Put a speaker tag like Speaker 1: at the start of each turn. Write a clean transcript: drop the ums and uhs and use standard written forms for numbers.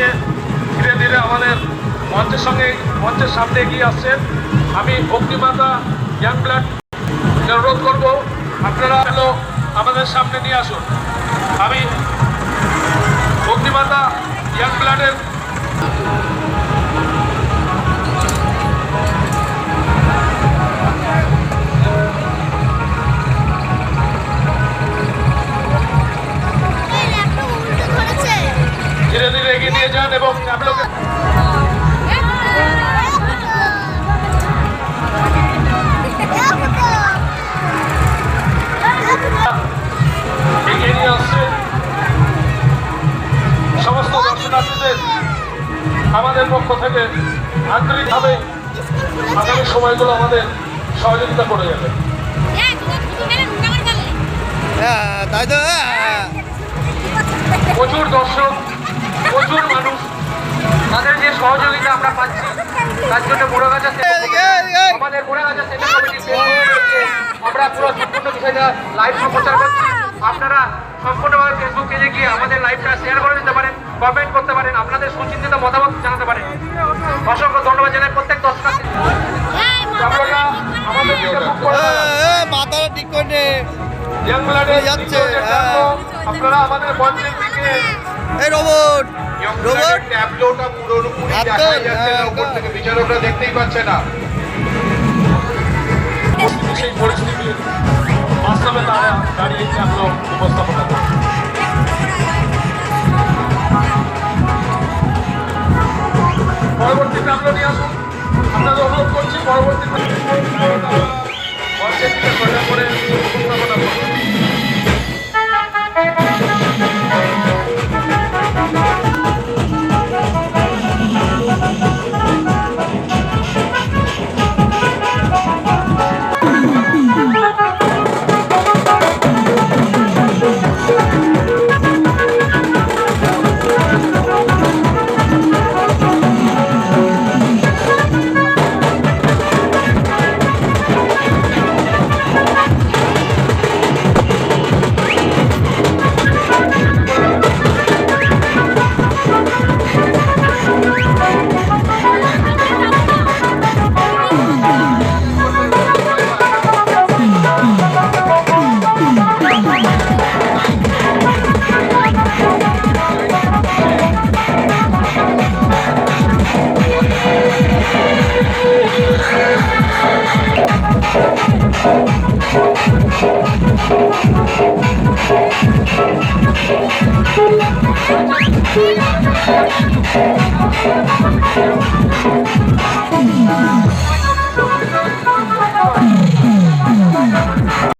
Speaker 1: নিয়ে ধীরে ধীরে আমাদের মঞ্চের সামনে এগিয়ে আসছেন। আমি অগ্নিমাতা ইয়াং ব্লাড অনুরোধ করবো আপনারা আমাদের সামনে নিয়ে আসুন। আমি অগ্নিমাতা ইয়াং ব্লাডের ধীরে ধীরে এগিয়ে নিয়ে যান এবং আপনাকে এগিয়ে নিয়ে আসছে। সমস্ত দর্শনার্থীদের আমাদের পক্ষ থেকে আন্তরিকভাবে আগামী সময়গুলো আমাদের সহযোগিতা করে যাবে। প্রচুর দর্শক, প্রচুর মানুষ, তাদের যে সহযোগিতা আমরা পাচ্ছি তার জন্য আমাদের মোড়াগাছা সেন্টার কমিটি আমরা পুরো সম্পূর্ণ বিষয়টা লাইভ সম্প্রচার করছি। আপনারা সম্পূর্ণভাবে ফেসবুক পেজে গিয়ে আমাদের লাইভটা শেয়ার করে দিতে পারেন, কমেন্ট করতে পারেন, আপনাদের সুচিন্তিত মতামত জানাতে পারেন। অসংখ্য ধন্যবাদ জানাই প্রত্যেক দর্শনার্থী। আপনারা আমাদের
Speaker 2: মাথাটা ঠিক করে
Speaker 1: আপনারা আমাদের মঞ্চের দিকে
Speaker 2: এই রোবট
Speaker 1: ট্যাবলোটা পুরোপুরি দেখা যাচ্ছে না, উপর থেকে বিচারকরা দেখতেই পাচ্ছে না। সেই পরিস্থিতি বাস্তবে তারা দাঁড়িয়ে ট্যাবলো উপস্থাপনা করছে। পরবর্তী ট্যাবলো নিয়ে আসুন, আপনাদের অনুরোধ করছি। পরবর্তী মঞ্চের দিকে সোজা করে উপস্থাপনা করুন।
Speaker 3: Thank you.